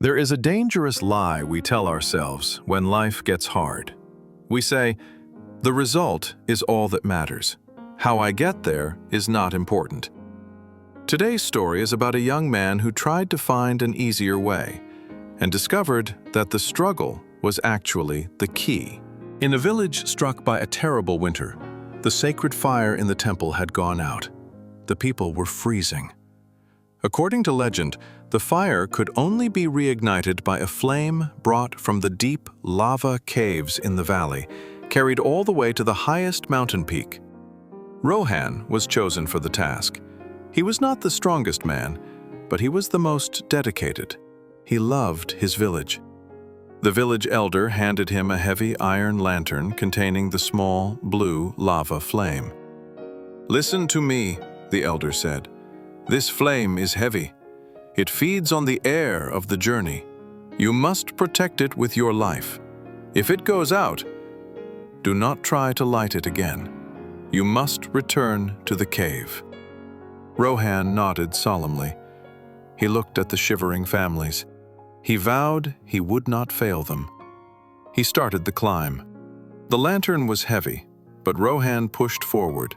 There is a dangerous lie we tell ourselves when life gets hard. We say, the result is all that matters. How I get there is not important. Today's story is about a young man who tried to find an easier way and discovered that the struggle was actually the key. In a village struck by a terrible winter, the sacred fire in the temple had gone out. The people were freezing. According to legend, the fire could only be reignited by a flame brought from the deep lava caves in the valley, carried all the way to the highest mountain peak. Rohan was chosen for the task. He was not the strongest man, but he was the most dedicated. He loved his village. The village elder handed him a heavy iron lantern containing the small, blue lava flame. "Listen to me," the elder said. "This flame is heavy. It feeds on the air of the journey. You must protect it with your life. If it goes out, do not try to light it again. You must return to the cave." Rohan nodded solemnly. He looked at the shivering families. He vowed he would not fail them. He started the climb. The lantern was heavy, but Rohan pushed forward.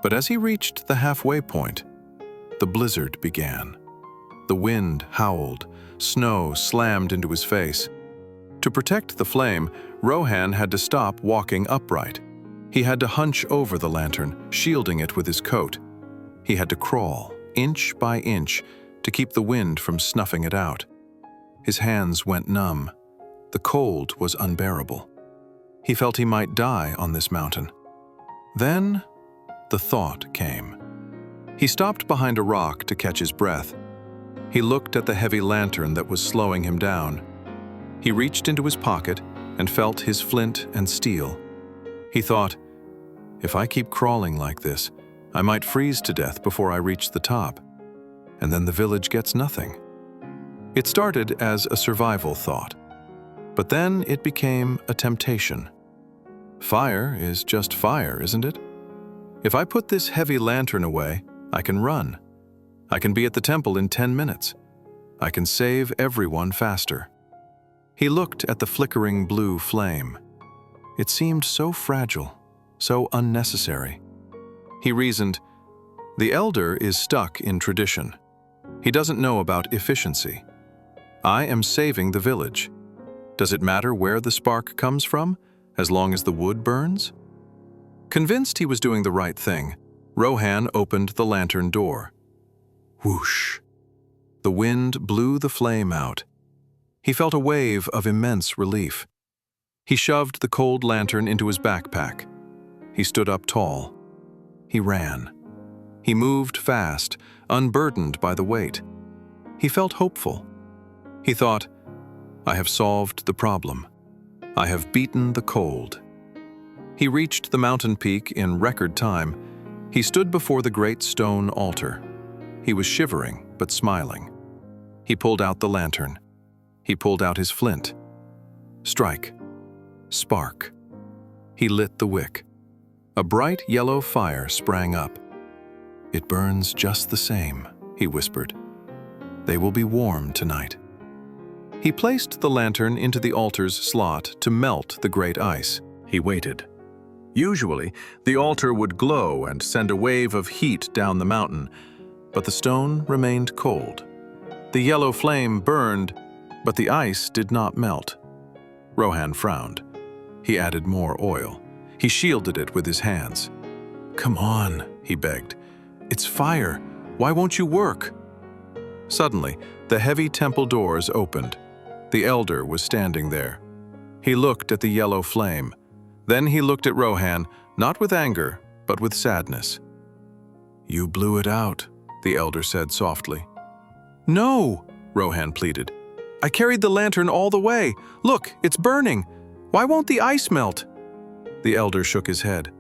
But as he reached the halfway point, the blizzard began. The wind howled, snow slammed into his face. To protect the flame, Rohan had to stop walking upright. He had to hunch over the lantern, shielding it with his coat. He had to crawl, inch by inch, to keep the wind from snuffing it out. His hands went numb. The cold was unbearable. He felt he might die on this mountain. Then, the thought came. He stopped behind a rock to catch his breath. He looked at the heavy lantern that was slowing him down. He reached into his pocket and felt his flint and steel. He thought, if I keep crawling like this, I might freeze to death before I reach the top, and then the village gets nothing. It started as a survival thought, but then it became a temptation. Fire is just fire, isn't it? If I put this heavy lantern away, I can run. I can be at the temple in 10 minutes. I can save everyone faster. He looked at the flickering blue flame. It seemed so fragile, so unnecessary. He reasoned, the elder is stuck in tradition. He doesn't know about efficiency. I am saving the village. Does it matter where the spark comes from, as long as the wood burns? Convinced he was doing the right thing, Rohan opened the lantern door. Whoosh! The wind blew the flame out. He felt a wave of immense relief. He shoved the cold lantern into his backpack. He stood up tall. He ran. He moved fast, unburdened by the weight. He felt hopeful. He thought, I have solved the problem. I have beaten the cold. He reached the mountain peak in record time. He stood before the great stone altar. He was shivering, but smiling. He pulled out the lantern. He pulled out his flint. Strike. Spark. He lit the wick. A bright yellow fire sprang up. It burns just the same, he whispered. They will be warm tonight. He placed the lantern into the altar's slot to melt the great ice. He waited. Usually, the altar would glow and send a wave of heat down the mountain, but the stone remained cold. The yellow flame burned, but the ice did not melt. Rohan frowned. He added more oil. He shielded it with his hands. Come on, he begged. It's fire. Why won't you work? Suddenly, the heavy temple doors opened. The elder was standing there. He looked at the yellow flame. Then he looked at Rohan, not with anger, but with sadness. You blew it out, the elder said softly. No, Rohan pleaded. I carried the lantern all the way. Look, it's burning. Why won't the ice melt? The elder shook his head.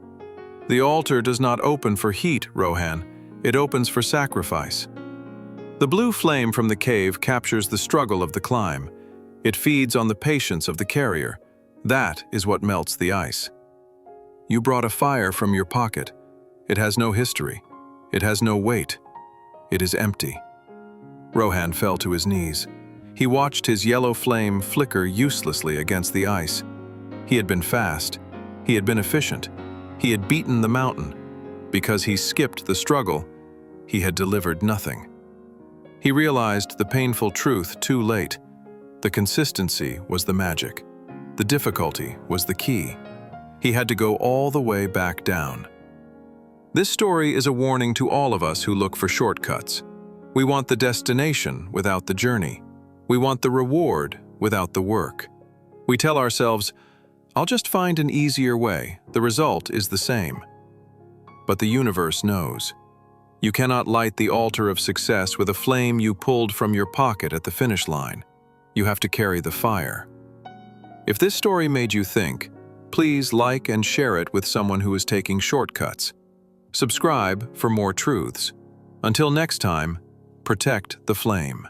The altar does not open for heat, Rohan. It opens for sacrifice. The blue flame from the cave captures the struggle of the climb. It feeds on the patience of the carrier. That is what melts the ice. You brought a fire from your pocket. It has no history. It has no weight. It is empty. Rohan fell to his knees. He watched his yellow flame flicker uselessly against the ice. He had been fast. He had been efficient. He had beaten the mountain. Because he skipped the struggle, he had delivered nothing. He realized the painful truth too late. The consistency was the magic. The difficulty was the key. He had to go all the way back down. This story is a warning to all of us who look for shortcuts. We want the destination without the journey. We want the reward without the work. We tell ourselves, "I'll just find an easier way. The result is the same." But the universe knows. You cannot light the altar of success with a flame you pulled from your pocket at the finish line. You have to carry the fire. If this story made you think, please like and share it with someone who is taking shortcuts. Subscribe for more truths. Until next time, protect the flame.